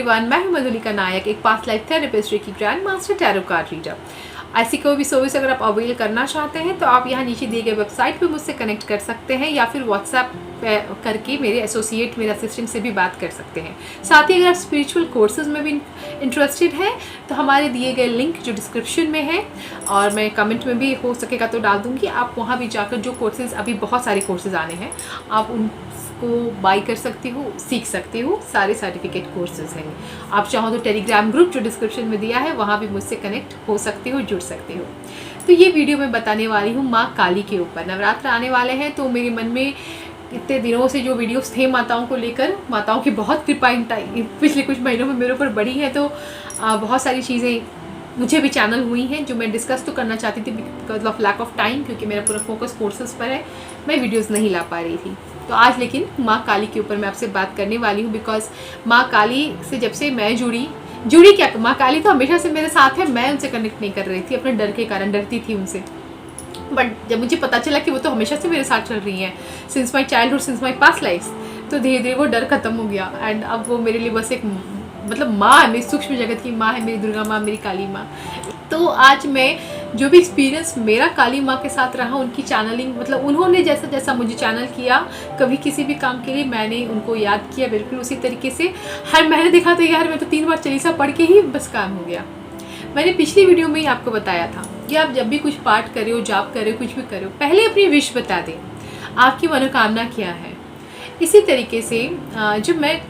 Everyone, मैं हूं मधुलिका नायक, एक पास्ट लाइफ थेरेपिस्ट की grand master tarot card reader. ऐसी कोई भी सर्विस अगर आप अवेल करना चाहते हैं तो आप यहाँ नीचे दिए गए वेबसाइट पे मुझसे कनेक्ट कर सकते हैं या फिर व्हाट्सएप करके मेरे एसोसिएट, मेरे असिस्टेंट से भी बात कर सकते हैं। साथ ही अगर आप स्पिरिचुअल कोर्सेज में भी इंटरेस्टेड हैं तो हमारे दिए गए लिंक जो डिस्क्रिप्शन में है और मैं कमेंट में भी हो सकेगा तो डाल दूँगी, आप वहाँ भी जाकर जो कोर्सेज़, अभी बहुत सारे कोर्सेज़ आने हैं, आप उनको बाई कर सकती हो, सीख सकती हो। सारे सर्टिफिकेट कोर्सेज हैं। आप चाहो तो टेलीग्राम ग्रुप जो डिस्क्रिप्शन में दिया है वहाँ भी मुझसे कनेक्ट हो सकते हो, जुड़ सकते हो। तो ये वीडियो मैं बताने वाली हूँ माँ काली के ऊपर। नवरात्र आने वाले हैं तो मेरे मन में इतने दिनों से जो वीडियोस थे माताओं को लेकर, माताओं की बहुत कृपा इन पिछले कुछ महीनों में मेरे ऊपर बढ़ी है, तो बहुत सारी चीज़ें मुझे भी चैनल हुई हैं जो मैं डिस्कस तो करना चाहती थी because of lack of time, क्योंकि मेरा पूरा फोकस कोर्सेज पर है, मैं वीडियोस नहीं ला पा रही थी। तो आज लेकिन माँ काली के ऊपर मैं आपसे बात करने वाली हूँ बिकॉज माँ काली से जब से मैं जुड़ी क्या, माँ काली तो हमेशा से मेरे साथ है, मैं उनसे कनेक्ट नहीं कर रही थी अपने डर के कारण, डरती थी उनसे। बट जब मुझे पता चला कि वो तो हमेशा से मेरे साथ चल रही हैं, since my childhood, since my past life, तो धीरे धीरे वो डर खत्म हो गया। एंड अब वो मेरे लिए बस एक मतलब माँ है, मेरी सूक्ष्म जगत की माँ है, मेरी दुर्गा माँ, मेरी काली माँ। तो आज मैं जो भी एक्सपीरियंस मेरा काली माँ के साथ रहा, उनकी चैनलिंग, मतलब उन्होंने जैसा जैसा मुझे चैनल किया, कभी किसी भी काम के लिए मैंने उनको याद किया बिल्कुल उसी तरीके से। हर मैंने देखा तो यार मैं तो 3 बार चालीसा पढ़ के ही बस काम हो गया। मैंने पिछली वीडियो में ही आपको बताया था कि आप जब भी कुछ पाठ करे हो, जाप करे हो, कुछ भी करे हो, पहले अपनी विश बता दें, आपकी मनोकामना क्या है। इसी तरीके से जब मैं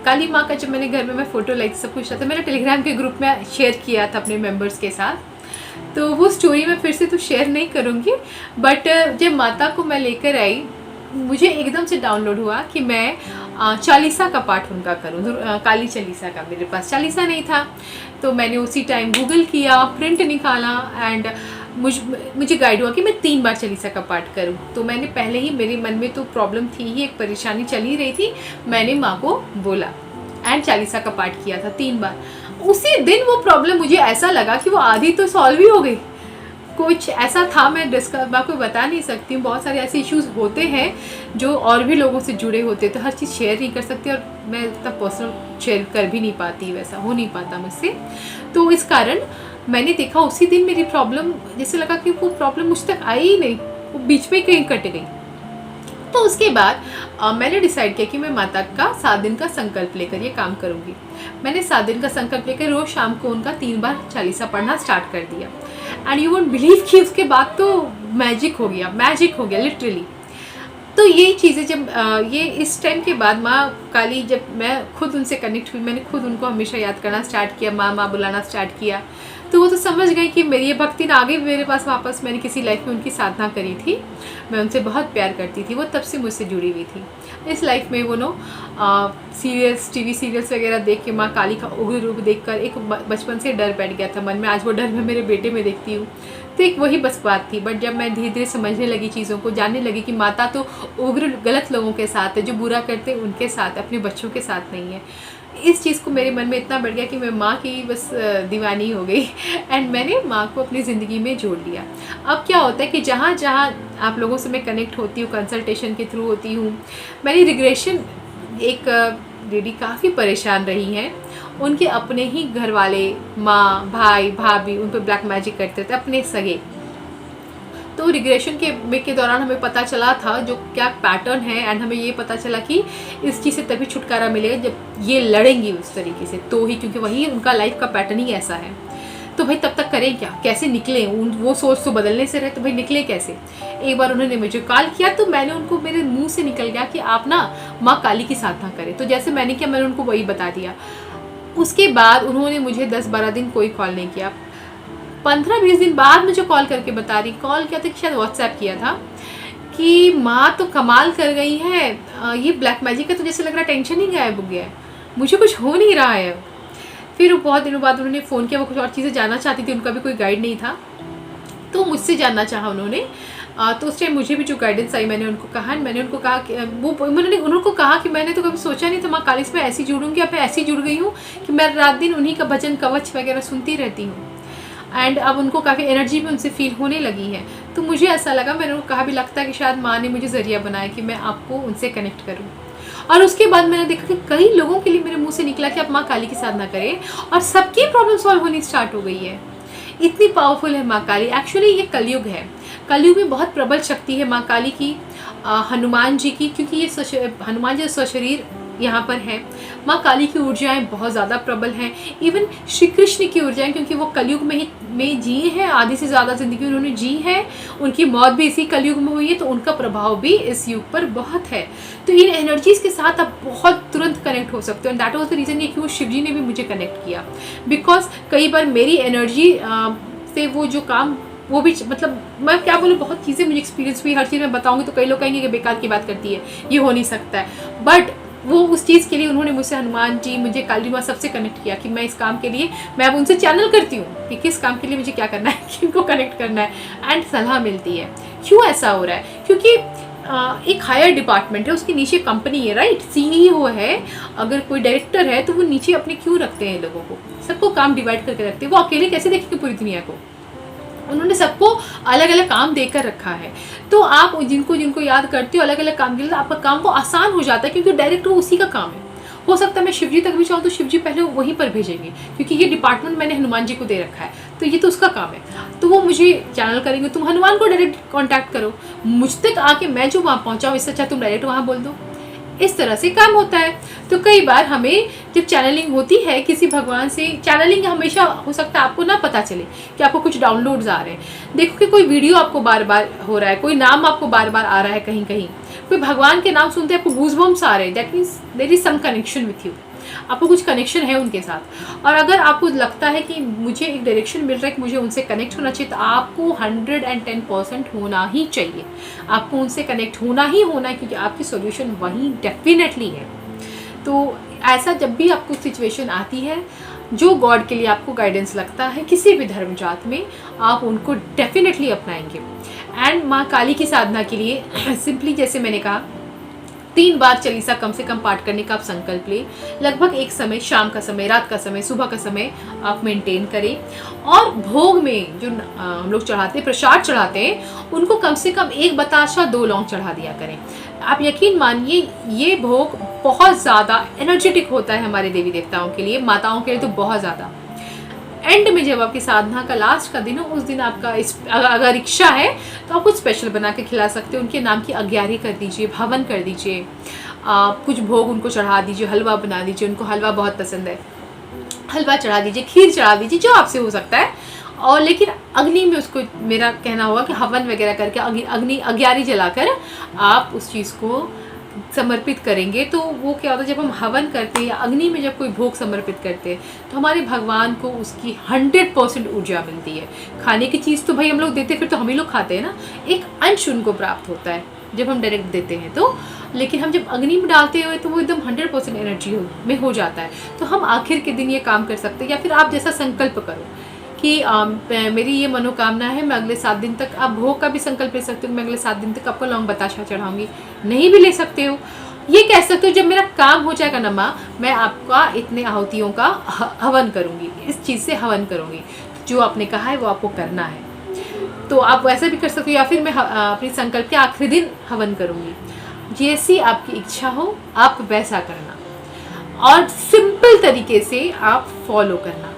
काली माँ का, जब मैंने घर में मैं फ़ोटो लाई, सब कुछ था, मैंने टेलीग्राम के ग्रुप में शेयर किया था अपने मेंबर्स के साथ, तो वो स्टोरी मैं फिर से तो शेयर नहीं करूँगी। बट जब माता को मैं लेकर आई, मुझे एकदम से डाउनलोड हुआ कि मैं चालीसा का पाठ उनका करूँ, काली चालीसा का। मेरे पास चालीसा नहीं था तो मैंने उसी टाइम गूगल किया, प्रिंट निकाला एंड मुझे गाइड हुआ कि मैं 3 बार चालीसा का पाठ करूं। तो मैंने पहले ही, मेरे मन में तो प्रॉब्लम थी ही, एक परेशानी चल ही रही थी, मैंने माँ को बोला एंड चालीसा का पाठ किया था 3 बार। उसी दिन वो प्रॉब्लम, मुझे ऐसा लगा कि वो आधी तो सॉल्व ही हो गई। कुछ ऐसा था, मैं डिस्कस आपको बता नहीं सकती हूँ, बहुत सारे ऐसे इश्यूज होते हैं जो और भी लोगों से जुड़े होते हैं, तो हर चीज़ शेयर नहीं कर सकती और मैं इतना पर्सनल शेयर कर भी नहीं पाती, वैसा हो नहीं पाता मुझसे। तो इस कारण मैंने देखा उसी दिन मेरी प्रॉब्लम, जैसे लगा कि वो प्रॉब्लम मुझ तक आई ही नहीं, वो बीच में कहीं कट गई। तो उसके बाद मैंने डिसाइड किया कि मैं माता का 7 दिन का संकल्प लेकर ये काम करूँगी। मैंने 7 दिन का संकल्प लेकर रोज़ शाम को उनका 3 बार चालीसा पढ़ना स्टार्ट कर दिया। एंड यू वोंट बिलीव कि उसके बाद तो मैजिक हो गया लिटरली। तो यही चीज़ें जब ये इस टाइम के बाद माँ काली, जब मैं खुद उनसे कनेक्ट हुई, मैंने खुद उनको हमेशा याद करना स्टार्ट किया, माँ माँ बुलाना स्टार्ट किया, तो वो तो समझ गई कि मेरी ये भक्ति ना आ गई मेरे पास वापस। मैंने किसी लाइफ में उनकी साधना करी थी, मैं उनसे बहुत प्यार करती थी, वो तब से मुझसे जुड़ी हुई थी। इस लाइफ में वो सीरियल्स, टीवी सीरियल्स वगैरह देख के माँ काली का उग्र रूप देखकर एक बचपन से डर बैठ गया था मन में। आज वो डर मैं मेरे बेटे में देखती हूँ, तो एक वही बस बात थी। बट जब मैं धीरे धीरे समझने लगी चीज़ों को, जानने लगी कि माता तो उग्र गलत लोगों के साथ है, जो बुरा करते हैं उनके साथ, अपने बच्चों के साथ नहीं है। इस चीज़ को मेरे मन में इतना बढ़ गया कि मैं माँ की बस दीवानी हो गई एंड मैंने माँ को अपनी ज़िंदगी में जोड़ लिया। अब क्या होता है कि जहाँ जहाँ आप लोगों से मैं कनेक्ट होती हूँ, कंसल्टेशन के थ्रू होती हूँ, मैंने रिग्रेशन, एक लेडी काफ़ी परेशान रही हैं, उनके अपने ही घर वाले, माँ भाई भाभी, उन पर ब्लैक मैजिक करते थे, अपने सगे। तो रिग्रेशन के दौरान हमें पता चला था जो क्या पैटर्न है, एंड हमें ये पता चला कि इस चीज़ से तभी छुटकारा मिलेगा जब ये लड़ेंगी उस तरीके से, तो ही, क्योंकि वही उनका लाइफ का पैटर्न ही ऐसा है। तो भाई तब तक करें क्या, कैसे निकले, वो सोच तो बदलने से रहे, तो भाई निकले कैसे। एक बार उन्होंने मुझे कॉल किया तो मैंने उनको, मेरे मुँह से निकल गया कि आप ना माँ काली की साधना करें। तो जैसे मैंने किया, मैंने उनको वही बता दिया। उसके बाद उन्होंने मुझे 10-12 दिन कोई कॉल नहीं किया। 15-20 दिन बाद मुझे कॉल करके बता रही, कॉल किया था कि शायद व्हाट्सएप किया था, कि माँ तो कमाल कर गई है, ये ब्लैक मैजिक है तो जैसे लग रहा टेंशन ही गायब हो गया है, मुझे कुछ हो नहीं रहा है। फिर बहुत दिनों बाद उन्होंने फ़ोन किया, वो कुछ और चीज़ें जानना चाहती थी, उनका भी कोई गाइड नहीं था, तो मुझसे जानना चाहा उन्होंने। तो उस टाइम मुझे भी जो गाइडेंस आई, मैंने उनको कहा, कि उनको कहा कि मैंने तो कभी सोचा नहीं था माँ काली से मैं ऐसी जुड़ूंगी, अब मैं ऐसी जुड़ गई हूँ कि मैं रात दिन उन्हीं का भजन कवच वगैरह सुनती रहती हूँ। एंड अब उनको काफ़ी एनर्जी भी उनसे फील होने लगी है। तो मुझे ऐसा लगा, मैंने उनको कहा भी लगता है कि शायद माँ ने मुझे ज़रिया बनाया कि मैं आपको उनसे कनेक्ट करूँ। और उसके बाद मैंने देखा कि कई लोगों के लिए मेरे मुंह से निकला कि आप माँ काली की साधना करें और सबकी प्रॉब्लम सॉल्व होनी स्टार्ट हो गई है। इतनी पावरफुल है माँ काली। एक्चुअली ये कलयुग है, कलयुग में बहुत प्रबल शक्ति है माँ काली की, हनुमान जी की, क्योंकि ये हनुमान जी सशरीर यहाँ पर है। माँ काली की ऊर्जाएं बहुत ज़्यादा प्रबल हैं। इवन श्री कृष्ण की ऊर्जाएं, क्योंकि वो कलयुग में जिए हैं, आधी से ज़्यादा ज़िंदगी उन्होंने जी है, उनकी मौत भी इसी कलयुग में हुई है, तो उनका प्रभाव भी इस युग पर बहुत है। तो इन एनर्जीज़ के साथ आप बहुत तुरंत कनेक्ट हो सकते हो। And that was the reason ये क्यों शिव जी ने भी मुझे कनेक्ट किया, बिकॉज कई बार मेरी एनर्जी से वो जो काम, वो भी मतलब मैं क्या बोलूँ, बहुत चीज़ें मुझे एक्सपीरियंस हुई। हर चीज़ मैं बताऊँगी तो कई लोग कहेंगे कि बेकार की बात करती है, ये हो नहीं सकता है। बट वो उस चीज़ के लिए उन्होंने मुझसे, हनुमान जी, मुझे काली माँ, सबसे कनेक्ट किया कि मैं इस काम के लिए, मैं अब उनसे चैनल करती हूँ कि किस काम के लिए मुझे क्या करना है, किनको कनेक्ट करना है, एंड सलाह मिलती है। क्यों ऐसा हो रहा है? क्योंकि एक हायर डिपार्टमेंट है, उसके नीचे कंपनी है, राइट, CEO है, अगर कोई डायरेक्टर है तो वो नीचे अपने क्यों रखते हैं लोगों को, सबको काम डिवाइड करके रखते हैं। वो अकेले कैसे देखेंगे पूरी दुनिया को? उन्होंने सबको अलग अलग काम देकर रखा है। तो आप जिनको जिनको याद करते हो अलग अलग काम के लिए, आपका काम वो आसान हो जाता है, क्योंकि डायरेक्ट वो उसी का काम है। हो सकता है मैं शिवजी तक भी चाहूँ तो शिवजी पहले वहीं पर भेजेंगे, क्योंकि ये डिपार्टमेंट मैंने हनुमान जी को दे रखा है, तो ये तो उसका काम है। तो वो मुझे चैनल करेंगे, तुम हनुमान को डायरेक्ट कॉन्टैक्ट करो, मुझ तक आके मैं जो वहाँ पहुँचाऊँ, इससे अच्छा तुम डायरेक्ट वहाँ बोल दो। इस तरह से काम होता है। तो कई बार हमें जब चैनलिंग होती है किसी भगवान से, चैनलिंग हमेशा हो सकता है आपको ना पता चले कि आपको कुछ डाउनलोड्स आ रहे हैं। देखो कि कोई वीडियो आपको बार बार हो रहा है, कोई नाम आपको बार बार आ रहा है, कहीं कहीं कोई भगवान के नाम सुनते हैं आपको गूज़बम्स आ रहे हैं, that means there is some connection with you, आपको कुछ कनेक्शन है उनके साथ। और अगर आपको लगता है कि मुझे एक डायरेक्शन मिल रहा है कि मुझे उनसे कनेक्ट होना चाहिए, तो आपको 110% होना ही चाहिए, आपको उनसे कनेक्ट होना ही होना है, क्योंकि आपकी सॉल्यूशन वहीं डेफिनेटली है। तो ऐसा जब भी आपको सिचुएशन आती है, जो गॉड के लिए आपको गाइडेंस लगता है किसी भी धर्म जात में, आप उनको डेफिनेटली अपनाएंगे। एंड माँ काली की साधना के लिए सिंपली जैसे मैंने कहा, 3 बार चालीसा कम से कम पाठ करने का आप संकल्प लें। लगभग एक समय, शाम का समय, रात का समय, सुबह का समय आप मेंटेन करें। और भोग में जो हम लोग चढ़ाते हैं, प्रसाद चढ़ाते हैं, उनको कम से कम 1 बताशा 2 लौंग चढ़ा दिया करें। आप यकीन मानिए ये भोग बहुत ज़्यादा एनर्जेटिक होता है हमारे देवी देवताओं के लिए, माताओं के लिए तो बहुत ज़्यादा। एंड में जब आपकी साधना का लास्ट का दिन हो, उस दिन आपका अगर इच्छा है तो आप कुछ स्पेशल बना के खिला सकते हो। उनके नाम की अग्यारी कर दीजिए, हवन कर दीजिए, कुछ भोग उनको चढ़ा दीजिए, हलवा बना दीजिए, उनको हलवा बहुत पसंद है, हलवा चढ़ा दीजिए, खीर चढ़ा दीजिए, जो आपसे हो सकता है। और लेकिन अग्नि में उसको, मेरा कहना होगा कि हवन वगैरह करके अग्नि अग्यारी जलाकर आप उस चीज़ को समर्पित करेंगे। तो वो क्या होता है, जब हम हवन करते हैं या अग्नि में जब कोई भोग समर्पित करते हैं, तो हमारे भगवान को उसकी 100% ऊर्जा मिलती है। खाने की चीज़ तो भाई हम लोग देते, फिर तो हम ही लोग खाते हैं ना, एक अंश उनको प्राप्त होता है जब हम डायरेक्ट देते हैं तो। लेकिन हम जब अग्नि में डालते हैं तो वो एकदम 100% एनर्जी में हो जाता है। तो हम आखिर के दिन ये काम कर सकते हैं, या फिर आप जैसा संकल्प करो कि मेरी ये मनोकामना है, मैं अगले 7 दिन तक, आप भोग का भी संकल्प ले सकते हो, मैं अगले 7 दिन तक आपको लौंग बताशा चढ़ाऊंगी, नहीं भी ले सकते हो। ये कह सकते हो जब मेरा काम हो जाएगा ना माँ, मैं आपका इतने आहुतियों का हवन करूँगी, इस चीज़ से हवन करूँगी, जो आपने कहा है वो आपको करना है। तो आप वैसा भी कर सकते हो, या फिर मैं अपने संकल्प के आखिरी दिन हवन करूँगी। जैसी आपकी इच्छा हो आप वैसा करना, और सिंपल तरीके से आप फॉलो करना,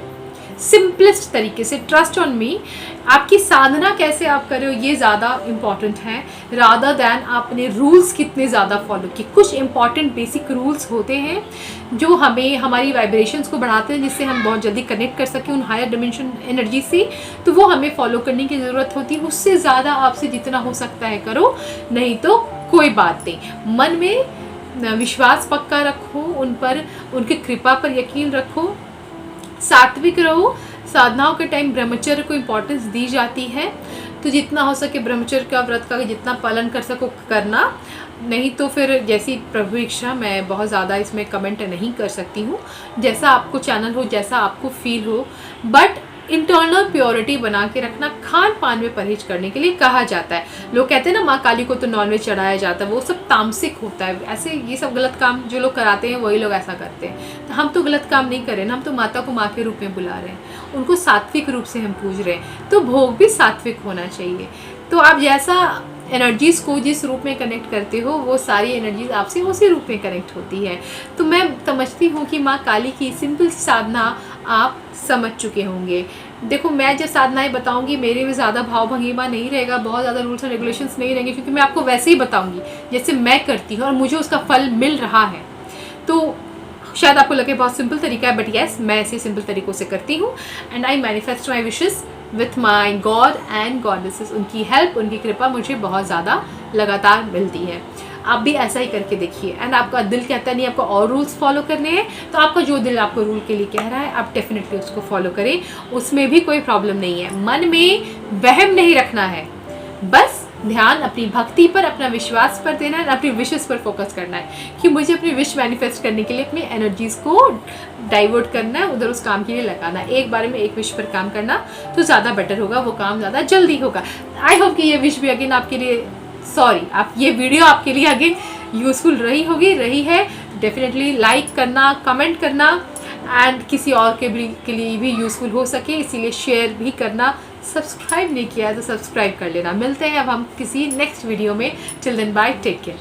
सिंपलेस्ट तरीके से। Trust on me. आपकी साधना कैसे आप कर रहे हो ये ज़्यादा इम्पॉर्टेंट है, रादर दैन आपने रूल्स कितने ज़्यादा फॉलो किए। कुछ इंपॉर्टेंट बेसिक रूल्स होते हैं जो हमें हमारी वाइब्रेशंस को बढ़ाते हैं, जिससे हम बहुत जल्दी कनेक्ट कर सकें उन हायर डिमेंशन एनर्जी से, तो वो हमें फॉलो करने की ज़रूरत होती है। उससे ज़्यादा आपसे जितना हो सकता है करो, नहीं तो कोई बात नहीं। मन में विश्वास पक्का रखो, उन पर, उनकी कृपा पर यकीन रखो, सात्विक रहो। साधनाओं के टाइम ब्रह्मचर्य को इम्पोर्टेंस दी जाती है, तो जितना हो सके ब्रह्मचर्य का, व्रत का जितना पालन कर सको करना, नहीं तो फिर जैसी प्रभु इच्छा। मैं बहुत ज़्यादा इसमें कमेंट नहीं कर सकती हूँ, जैसा आपको चैनल हो, जैसा आपको फील हो, बट इंटरनल प्योरिटी बना के रखना। खान पान में परहेज करने के लिए कहा जाता है। लोग कहते हैं ना माँ काली को तो नॉनवेज चढ़ाया जाता है, वो सब तामसिक होता है। ऐसे ये सब गलत काम जो लोग कराते हैं वही लोग ऐसा करते हैं। तो हम तो गलत काम नहीं कर रहे ना, हम तो माता को माँ के रूप में बुला रहे हैं, उनको सात्विक रूप से हम पूज रहे हैं, तो भोग भी सात्विक होना चाहिए। तो आप जैसा एनर्जीज़ को जिस रूप में कनेक्ट करते हो वो सारी एनर्जीज़ आपसे उसी रूप में कनेक्ट होती है। तो मैं समझती हूँ कि माँ काली की सिंपल सी साधना आप समझ चुके होंगे। देखो, मैं जब साधनाएं बताऊंगी मेरे में ज़्यादा भाव भंगिमा नहीं रहेगा, बहुत ज़्यादा रूल्स एंड रेगुलेशंस नहीं रहेंगे, क्योंकि मैं आपको वैसे ही बताऊंगी जैसे मैं करती हूँ और मुझे उसका फल मिल रहा है। तो शायद आपको लगे बहुत सिंपल तरीका है, बट येस, मैं ऐसे सिंपल तरीक़ों से करती हूँ। And I manifest my wishes with my God and goddesses. उनकी हेल्प, उनकी कृपा मुझे बहुत ज़्यादा लगातार मिलती है। आप भी ऐसा ही करके देखिए। एंड आपका दिल कहता नहीं आपको और रूल्स फॉलो करने हैं, तो आपका जो दिल आपको रूल के लिए कह रहा है आप डेफिनेटली उसको फॉलो करें, उसमें भी कोई प्रॉब्लम नहीं है। मन में वहम नहीं रखना है, बस ध्यान अपनी भक्ति पर, अपना विश्वास पर देना है, अपनी विशेस पर फोकस करना है कि मुझे अपनी विश मैनिफेस्ट करने के लिए अपनी एनर्जीज़ को डाइवर्ट करना है, उधर उस काम के लिए लगाना है। एक बार में एक विश पर काम करना तो ज़्यादा बेटर होगा, वो काम ज़्यादा जल्दी होगा। आई होप कि ये विश भी अगेन आपके लिए, आप ये वीडियो आपके लिए अगेन यूज़फुल रही है। डेफिनेटली लाइक करना, कमेंट करना, एंड किसी और के लिए भी यूज़फुल हो सके इसीलिए शेयर भी करना। सब्सक्राइब नहीं किया है तो सब्सक्राइब कर लेना। मिलते हैं अब हम किसी नेक्स्ट वीडियो में। Till then bye, take care.